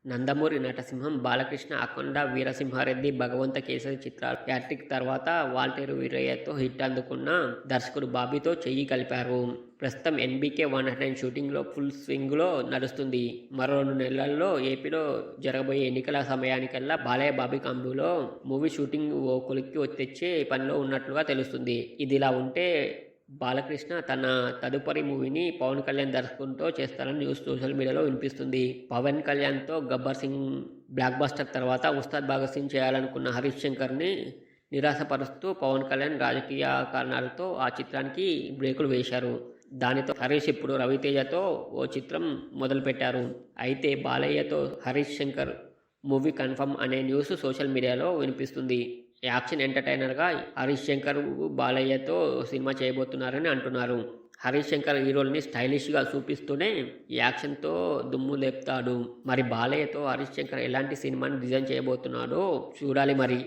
నందమూరి నటసింహం, బాలకృష్ణ, అఖండ, వీరసింహారెడ్డి, భగవంత కేసరి చిత్రాలు హ్యాట్రిక్ తర్వాత వాల్టేరు వీరయ్యతో హిట్ అందుకున్న దర్శకుడు బాబీతో చెయ్యి కలిపారు. ప్రస్తుతం ఎన్బీకే 100 షూటింగ్లో ఫుల్ స్వింగ్లో నడుస్తుంది. మరో 2 నెలల్లో ఏపీలో జరగబోయే ఎన్నికల సమయానికల్లా బాలయ్య బాబీ కాంబోలో మూవీ షూటింగ్ ఓ కొలిక్కి తెచ్చే పనిలో ఉన్నట్లుగా తెలుస్తుంది. ఇదిలా ఉంటే బాలకృష్ణ తన తదుపరి మూవీని పవన్ కళ్యాణ్ దర్శకునితో చేస్తారని న్యూస్ సోషల్ మీడియాలో వినిపిస్తుంది. పవన్ కళ్యాణ్తో గబ్బర్ సింగ్ బ్లాక్ బస్టర్ తర్వాత ఉస్తాద్ భగత్ సింగ్ చేయాలనుకున్న హరీష్ శంకర్ని నిరాశపరుస్తూ పవన్ కళ్యాణ్ రాజకీయ కారణాలతో ఆ చిత్రానికి బ్రేకులు వేశారు. దానితో హరీష్ ఇప్పుడు రవితేజతో ఓ చిత్రం మొదలుపెట్టారు. అయితే బాలయ్యతో హరీష్ శంకర్ మూవీ కన్ఫర్మ్ అనే న్యూస్ సోషల్ మీడియాలో వినిపిస్తుంది. యాక్షన్ ఎంటర్టైనర్గా హరీష్ శంకర్ బాలయ్యతో సినిమా చేయబోతున్నారని అంటున్నారు. హరీష్ శంకర్ హీరోల్ని స్టైలిష్గా చూపిస్తూనే యాక్షన్తో దుమ్ము లేపుతాడు. మరి బాలయ్యతో హరీష్ శంకర్ ఎలాంటి సినిమాని డిజైన్ చేయబోతున్నాడో చూడాలి మరి.